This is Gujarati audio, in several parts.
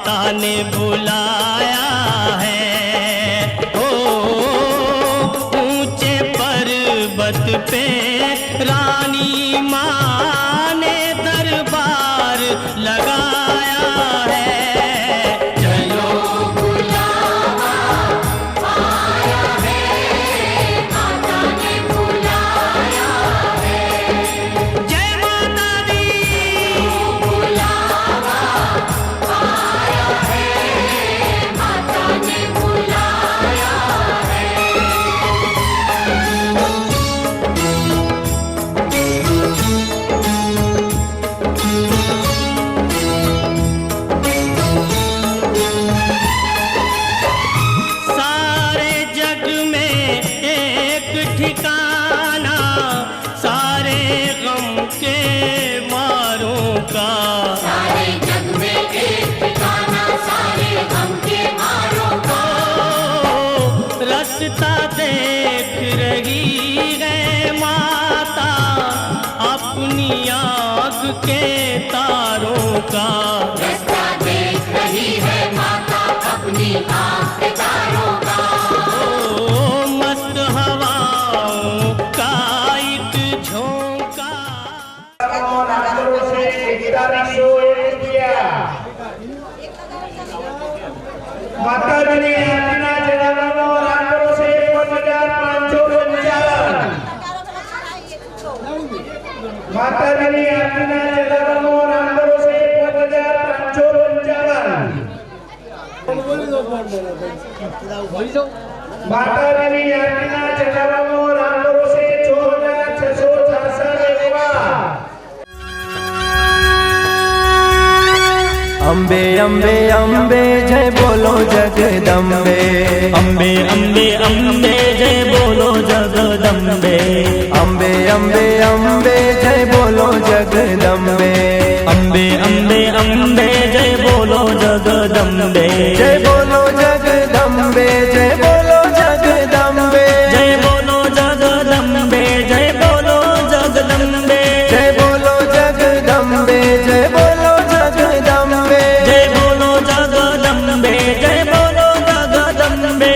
माता ने बुलाया है। ओ ऊंचे पर्वत पे रानी माँ ने दरबार लगाया है। चलो बुलावा आया है, माता ने बुलाया है। जय माता दी। बुलावा आया है, माता ने बुलाया है। सारे जग में एक ठिकाना सारे गम के मारों का। सारे जग में एक ठिकाना सारे गम के मारों का। रास्ता देख रही है माता अपनी आँख के तारों का। रास्ता देख रही है माता अपनी आँख के तारों का। ओ मस्त हवाओं का एक झोंका। माता रानी आरतीना चढ़ावવાનો આંકડો છે 1555। माता रानी आरतीना चढ़ावવાનો આંકડો છે 1555। माता रानी आरतीना चढ़ावવાનો આંકડો છે 6666। अम्बे अम्बे अम्बे जय बोलो जगदम्बे। अम्बे अम्बे अम्बे जय बोलो जगदम्बे। अम्बे अम्बे अम्बे जय बोलो जगदम्बे। अम्बे अम्बे अम्बे जय बोलो जगदम्बे। जय बोलो जगदम्बे जय बोलो जगदम्बे। जय बोलो जगदम्बे जय बोलो जगदम्बे। जय बोलो जगदम्बे जय बोलो जगदम्बे। जय बोलो जगदम्बे जय बोलो जगदम्बे।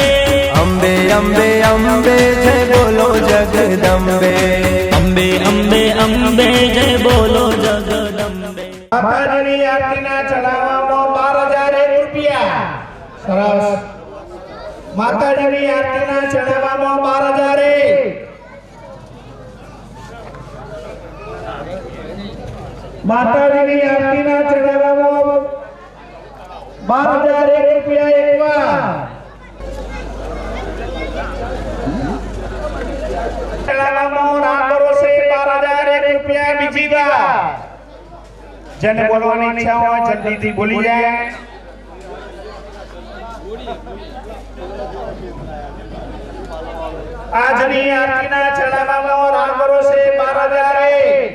अम्बे अम्बे अम्बे जय बोलो जगदम्बे। अम्बे अम्बे अम्बे जय बोलो जगदम्बे। माता रानी आरतीना चढ़ावવાનો 12001 રૂપિયા। સરસ। माता रानी आरतीना चढ़ावવાનો 12001। माता रानी आरतीना चढ़ावવાનો 12001 રૂપિયા એકવાર। चढ़ावવાનો આંકડો છે 12001 રૂપિયા બીજી વાર। જેને બોલવાની ઈચ્છા હોય જલ્દીથી બોલી જાય। આજની આરતીના ચઢાવવાનો આંકડો છે 12001।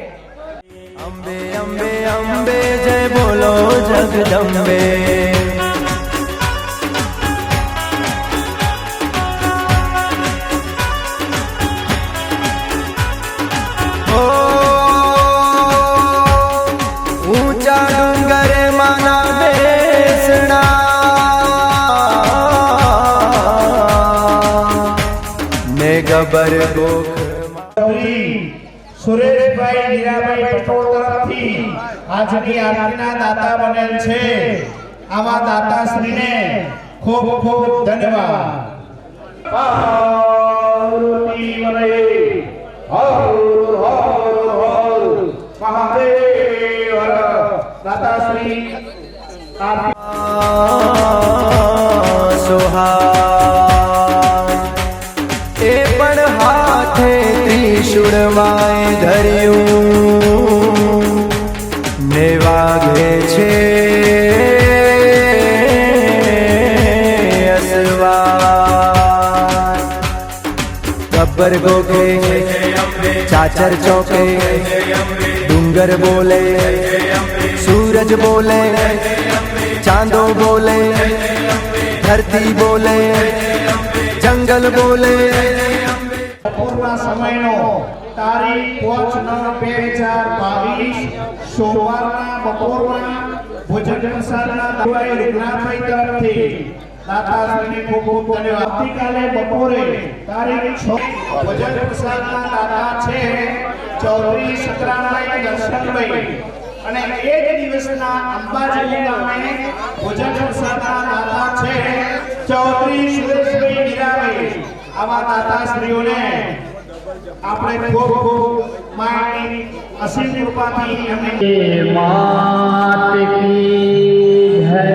अम्बे अम्बे अम्बे जय बोलो जगदम्बे। ओ ऊंचा डूंगर माना बेसना। ने गबर गोख સુરેશભાઈ હીરાભાઈ પટોળ તરફથી આજની આરતીના દાતા બનેલ છે। આવા દાતાશ્રીને ખૂબ ખૂબ ધન્યવાદ। પાર્વતી વને હર હર હર મહાદેવ હર। દાતાશ્રી આરતી सोहा ए पण हाथे त्रिशूल माय धर्યું ने वागे छे असवा। गब्बर गोखे चाचर चौके डूंगर बोले सूरज बोले चांदो बोले धरती बोले जंगल बोले। બપોરના સમયનો તારીખ 5/9/2022 સોમવારના બપોરના ભોજન પ્રસાદના દવાઈ રૂગનાભાઈ તરફથી દાતાશ્રીને ખૂબ ખૂબ ધન્યવાદ. આવતીકાલે બપોરે તારીખ 6 ભોજન પ્રસાદના દાતા છે ચૌધરી સતરામભાઈ દર્શનભાઈ અને એ જ દિવસના અંબાજી ગામે ભોજન પ્રસાદના દાતા છે ચૌધરી સુરેશભાઈ મીરાભાઈ. આવા દાતાશ્રીઓને આપણે ખૂબ ખૂબ માની અસીમ કૃપાથી એમને मात की है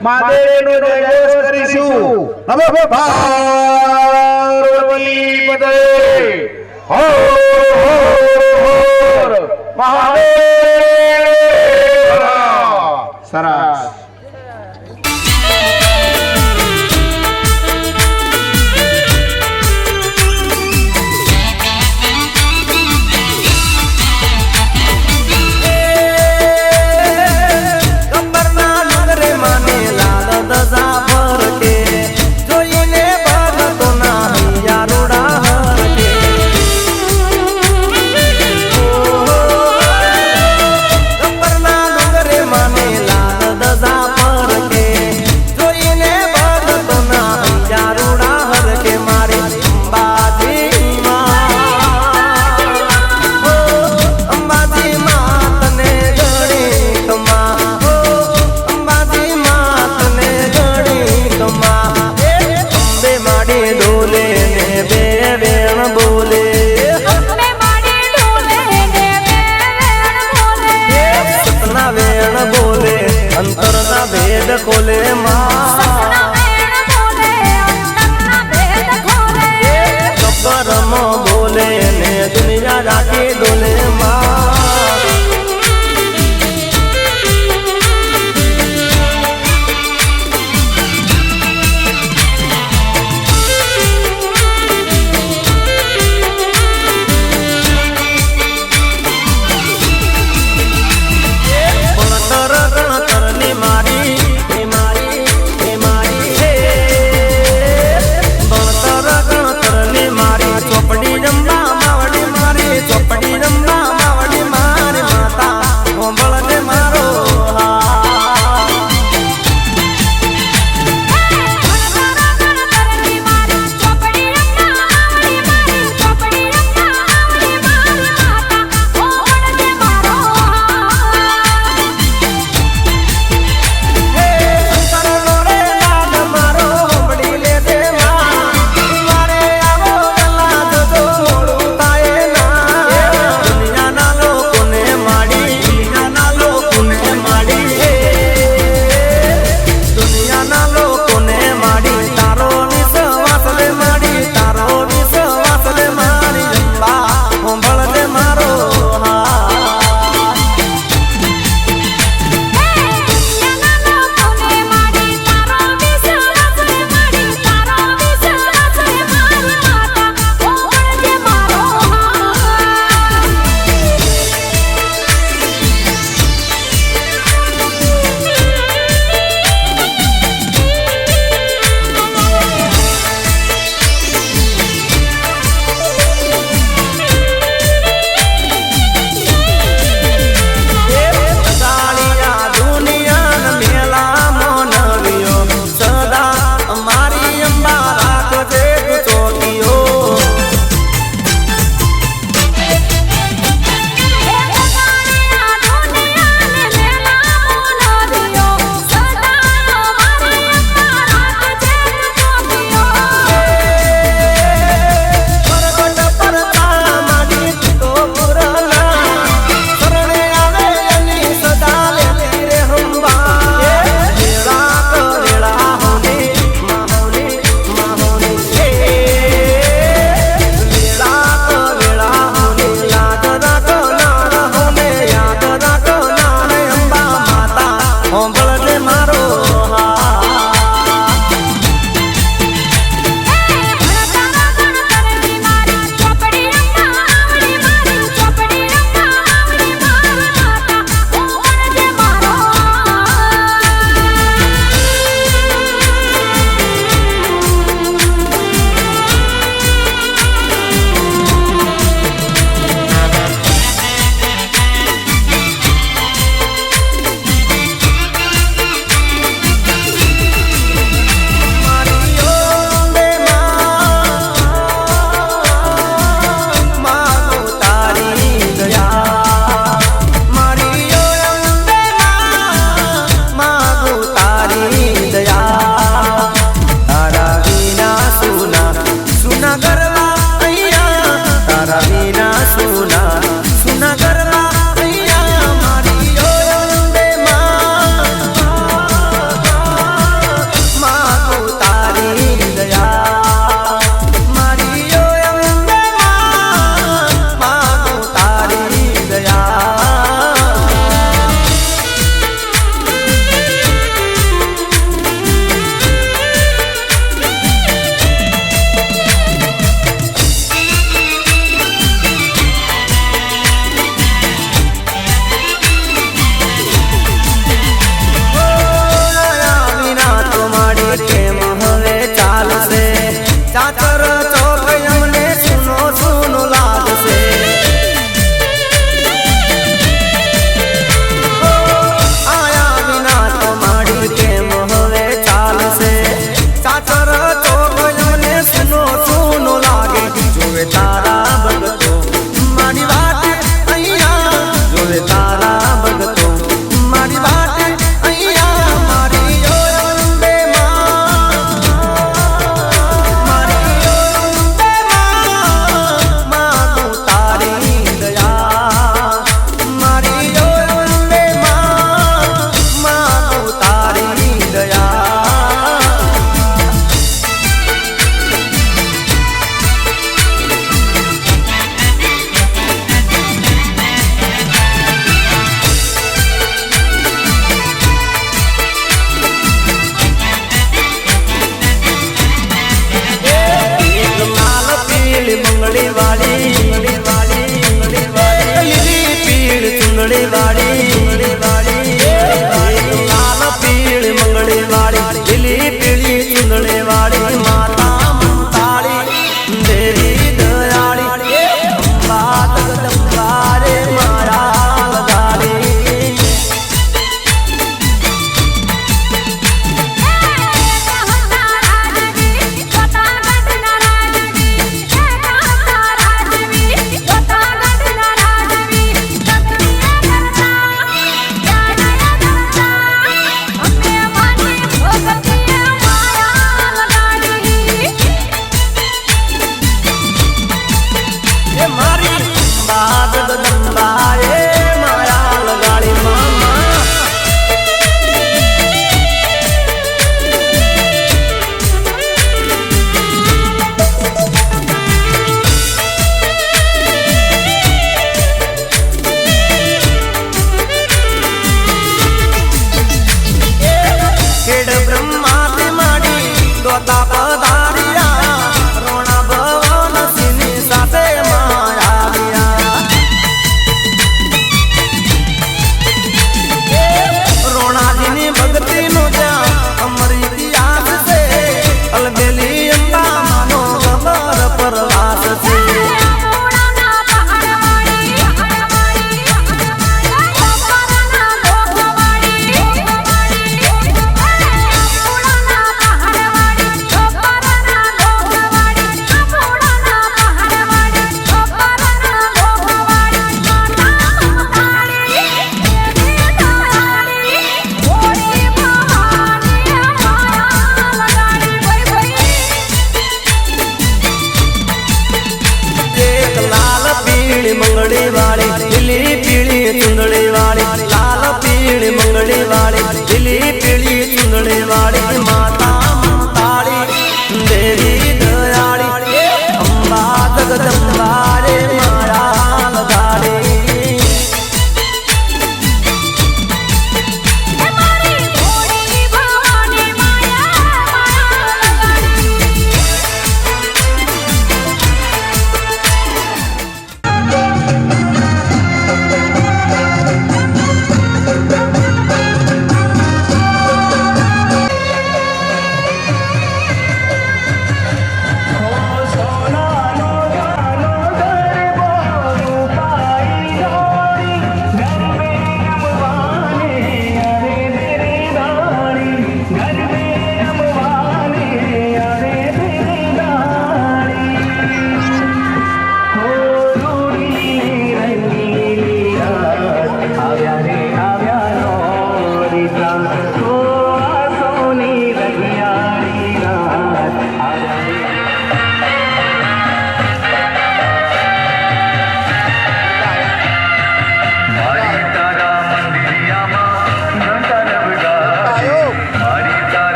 મહાદેવનો જયઘોષ કરીશું. હવે પાર્વતી પદે હર હર મહાદેવ. સરસ. ખોલે માં બોલે ને દુનિયા રાખી ડોલે માં. ચોપડી રંબા માવડી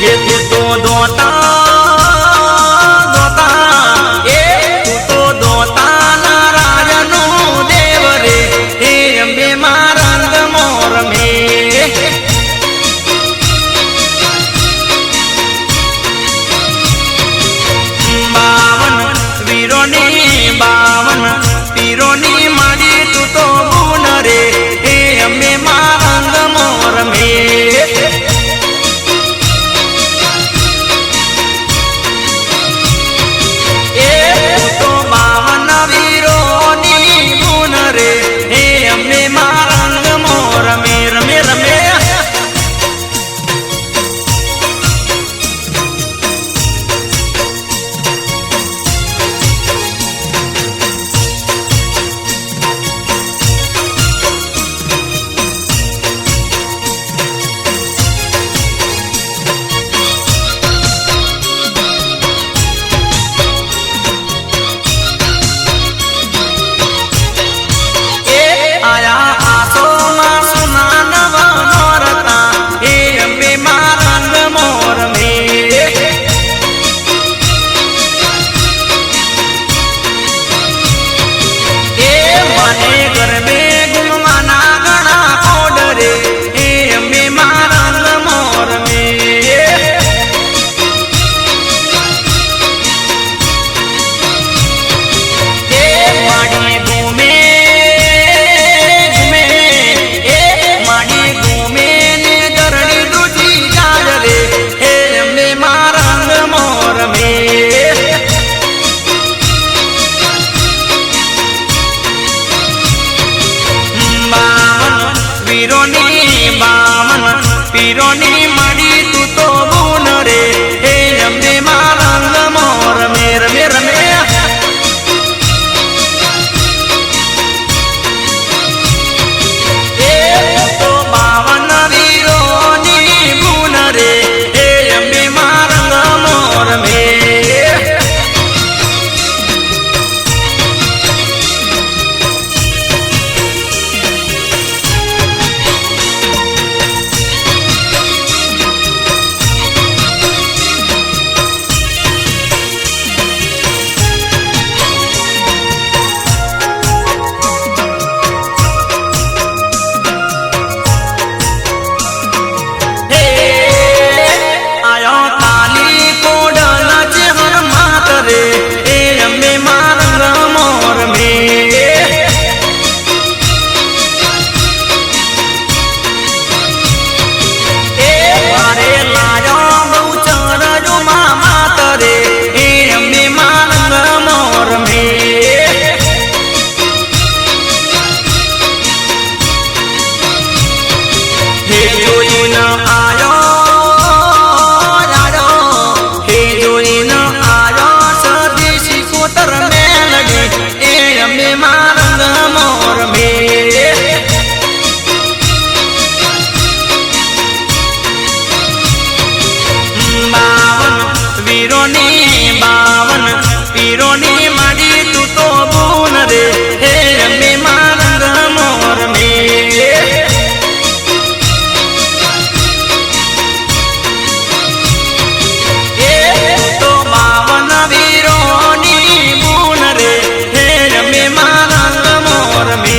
કે તું તો દોતા દોતા એ તું તો દોતા ના રાજનો દેવ રે હે અંબે માં રંગ મોર મે બાવન પીરોની માડી તું તો ગુણ રે હે અંબે માં રંગ મોર મે પીરોની માડી તું તો ગુણ રે હે અંબે માં રંગ મોર મે રમે રમે એ તો 52 વીરોની ગુણ રે હે અંબે માં રંગ મોર મે બાવન પીરોની માડી તું તો ગુણ રે હે અંબે માં રંગ મોર મે એ તો 52 વીરોની ગુણ રે હે અંબે માં રંગ મોર મે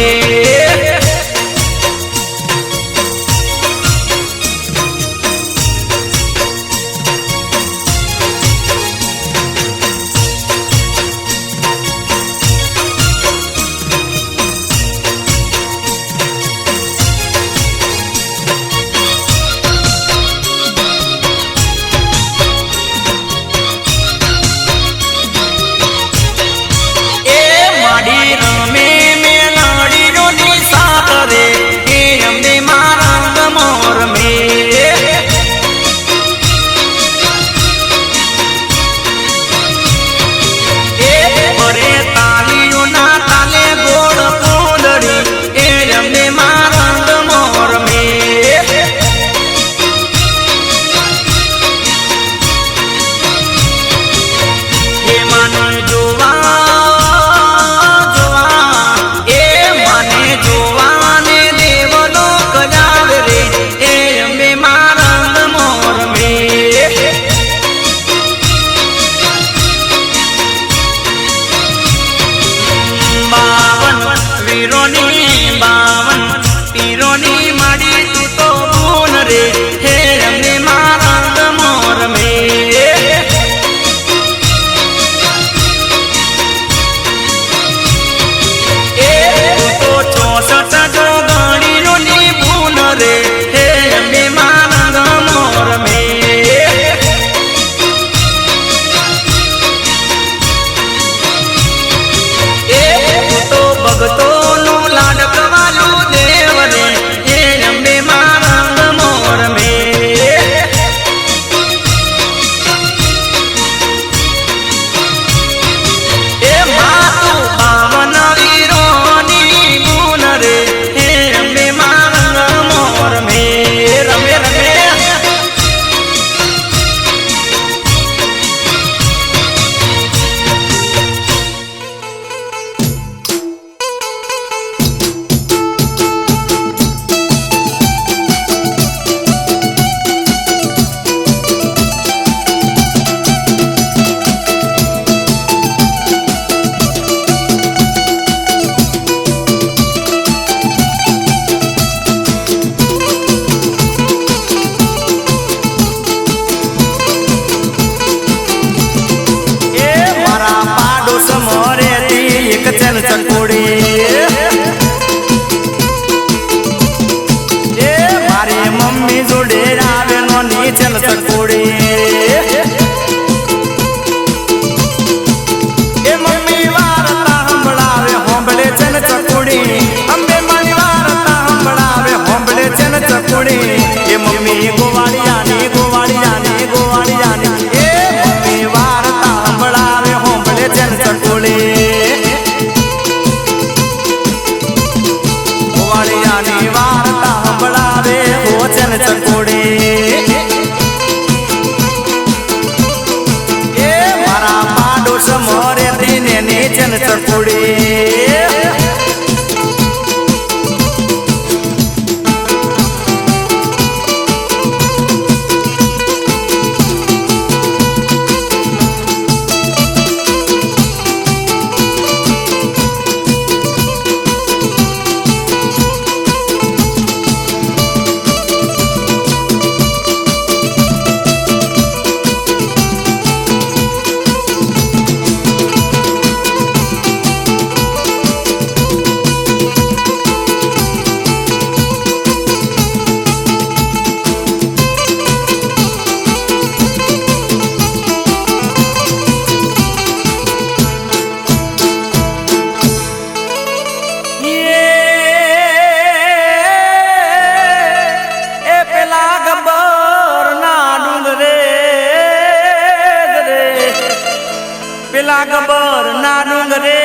પેલા ગબર ના ડુંગરે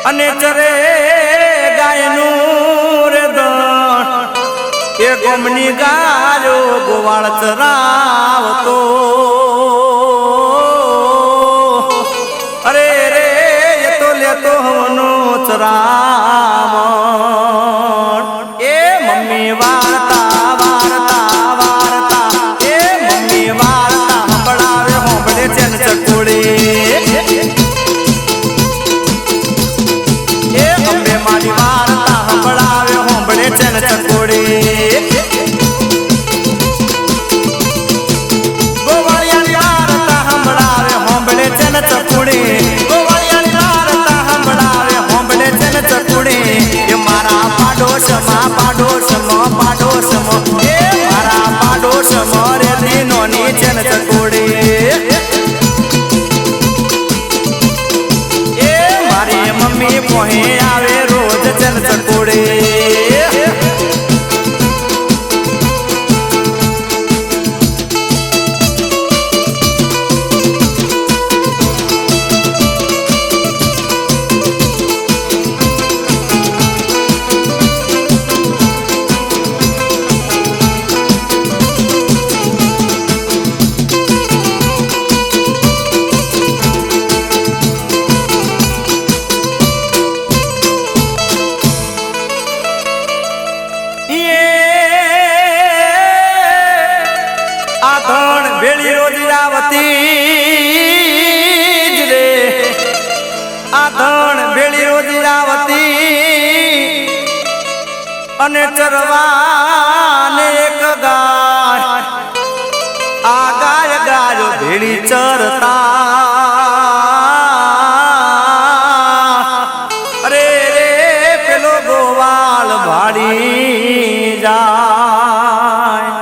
અને ચરે ગાયનું રે દણ એ ગોમની ગાયો ગોવાળ ચરાવતો અરે રે એ તો લેતો હવનો ચરામણ એ મમ્મી વાર્તા વાર્તા વાર્તા એ મમ્મી વાર્તા સંભળાવે હોંભળે છે ને ચકોડી એ અંબે મારી વાર્તા સંભળાવે હોંભળે છે ને ચકોડી ગોવાળિયાની વાર્તા સંભળાવે હોંભળે છે ને ચકોડી ગોવાળિયાની વાર્તા સંભળાવે હોંભળે છે ને ચકોડી એ મારા પાડોશમાં પાડોશમાં પાડોશમાં એ મારા પાડોશમાં રે દીનોની છે ને ચકોડી એ મારી મમ્મી પોહે આવે રોજ છે ને ચકોડી ભેળી રોજરાવતી જ રે આ ધણ ભેળી રોજરાવતી અને ચરવાને એક ગાય આ ગાય ગાયો ભેળી ચરતા અરે રે પેલો ગોવાળ ભાડી જાય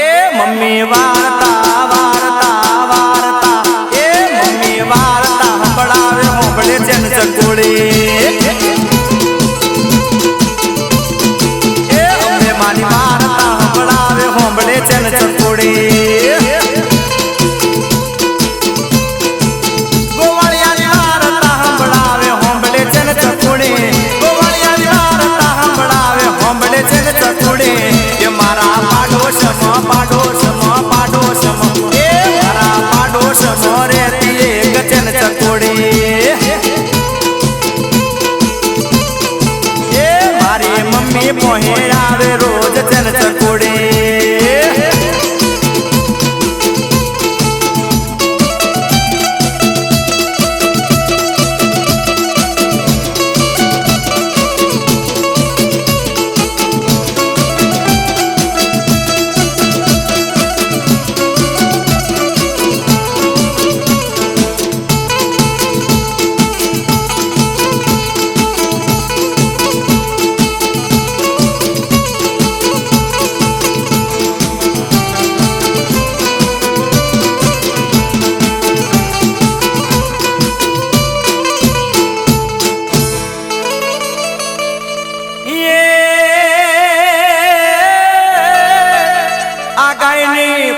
એ મમ્મી વાર્તા ચકોડી એ અમે મારી વાર્તા સંભળાવે હોંભળે છે ને ચકોડી ગોવાળિયાની વાર્તા સંભળાવે હોંભળે છે ને ચકોડી ગોવાળિયાની વાર્તા સંભળાવે હોંભળે છે ને ચકોડી એ મારા પાડોશમાં પાડોશમાં પાડોશમાં એ મારા પાડોશમાં રહેતી એક છે ને ચકોડી મમ્મી પોહે આવે રોજ છે ને ચકોડી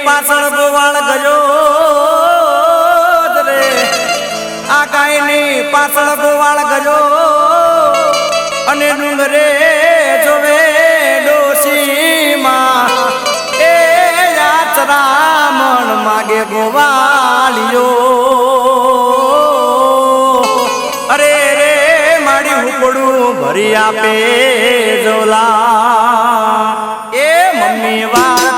પાછળ ગોવાળ ગયો રે આ ગાયની પાછળ ગોવાળ ગયો અને ડુંગરે જોવે ડોશીમાં એ યાત્રામણ માગે ગોવાળિયો અરે રે માડી હુકડું ભરી આપે જોલા એ મમ્મી વાર્તા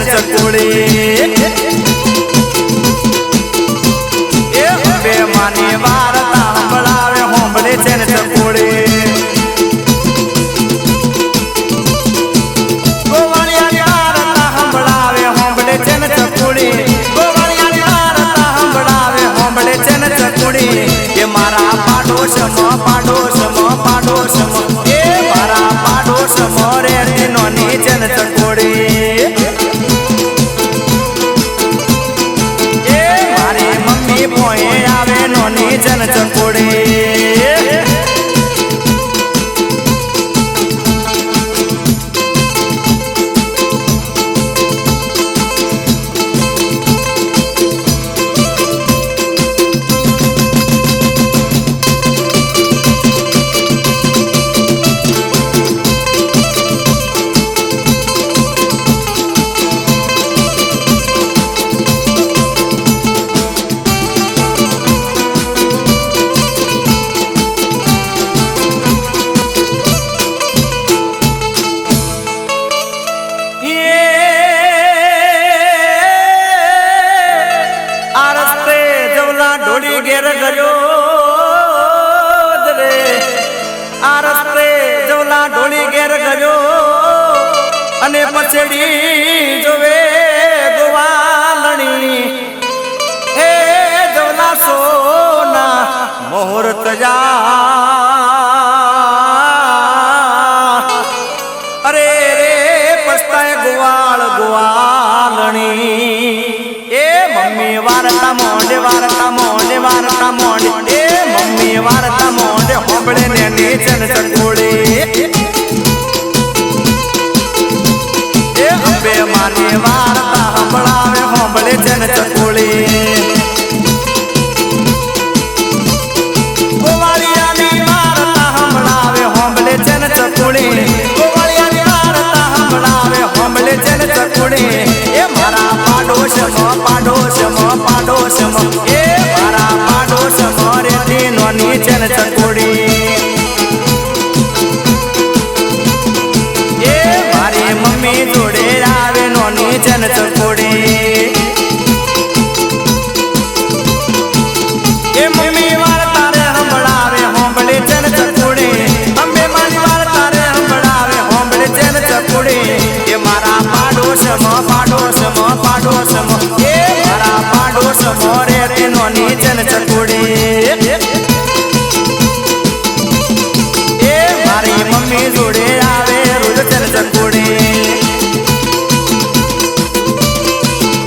ચકોડી એ બે માની વાર્તા સંભળાવે હોંભળે છે ને ચકોડી ગોવાળિયાની વાર્તા સંભળાવે હોંભળે છે ને ચકોડી ગોવાળિયાની વાર્તા સંભળાવે હોંભળે છે ને ચકોડી એ મારા પાડોશમાં પાડોશમાં પાડોશ પેલા ઢોળી ઘેર ગયો અને પછડી જોવે ગોવાલણી હે જોલા સોના મુહૂર્ત જા અરે રે પસ્તાય ગોવાળ ગોવાલણી એ મમ્મી વારતા મોંડે વારતા મોંડે વારતા મોંડે એ મમ્મી વારતા મોંડે હોબળે ને નીચન ચકોડી એ અંબે માની વારતા હંભળાવે હોબળે જન ચકોડી ગોવાળિયાની વારતા હંભળાવે હોબળે જન ચકોડી ગોવાળિયાની વારતા હંભળાવે હોબળે જન ચકોડી એ મારા પાડોશમાં એ મારા પાડોશમાં રેતી નોની જન ચકોડી એ મારી મમ્મી જોડે આવે નોની જન ચકોડી એ મમ્મી વાર્તા રે હંભળાવે હોંભળે જન ચકોડી અંબે મારી વાર્તા રે હંભળાવે હોંભળે જન ચકોડી એ મારા પાડોશમાં એ મારા પાડોશમાં રેતી નોની જન ચકોડી એ મારી મમ્મી જોડે આવે રોજ જન ચકોડી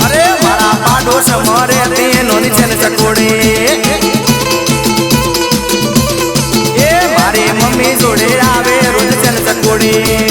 અરે મારા પાડોશમાં રેતી નોની જન ચકોડી એ મારી મમ્મી જોડે આવે રોજ જન ચકોડી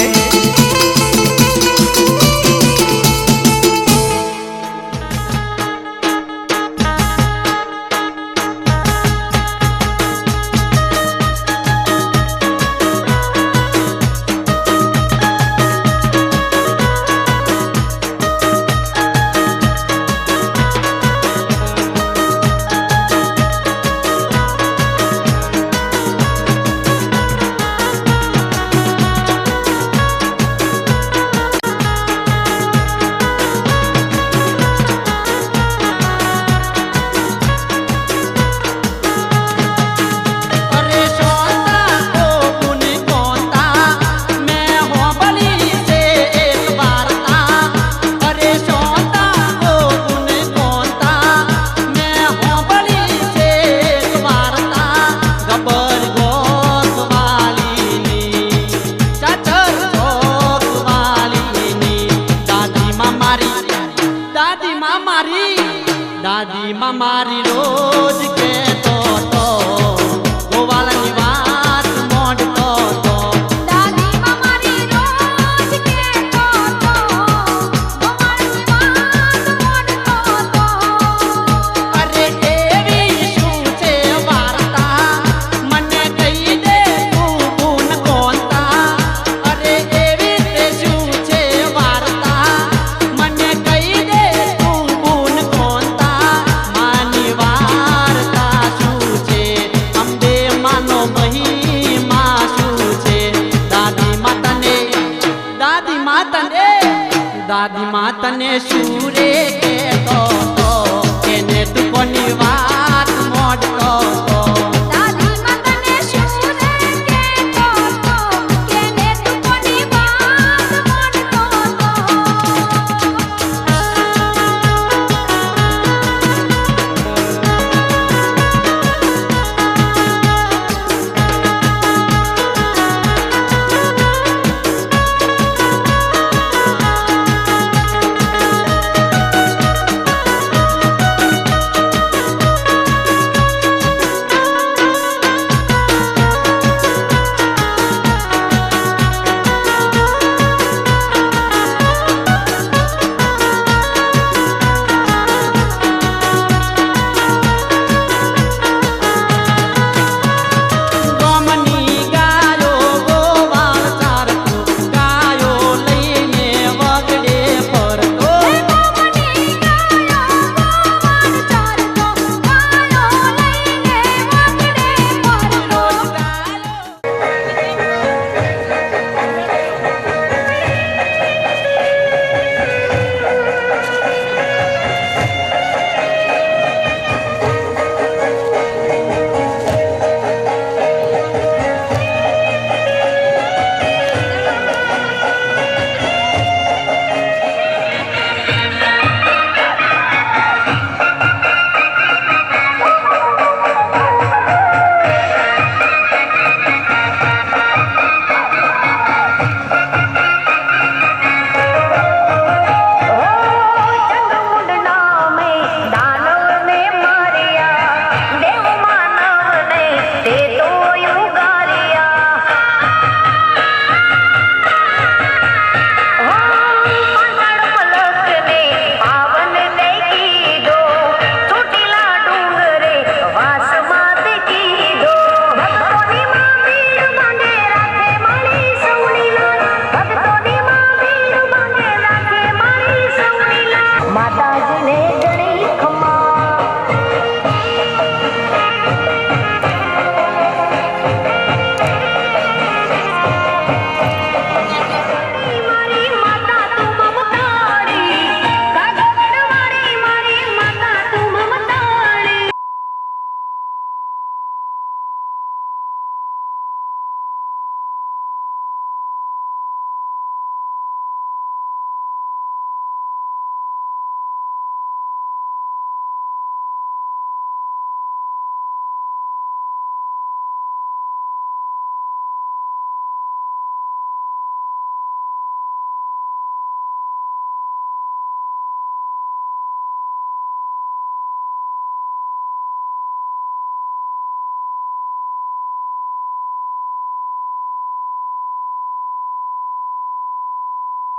દાદી માં મારી રોજ કહેતો તો ગોવાળની વાત મોઢતો તો દાદી માં મારી રોજ કહેતો તો ગોવાળની વાત મોઢતો તો અરે એવી શું છે વાર્તા મને કહી દે તું ગુણ કોનતા અરે એવી તે શું છે વાર્તા મને કહી દે તું ગુણ કોનતા માની વાર્તા શું છે અંબે માનો મહિમા શું છે દાદી માતને શું રે કે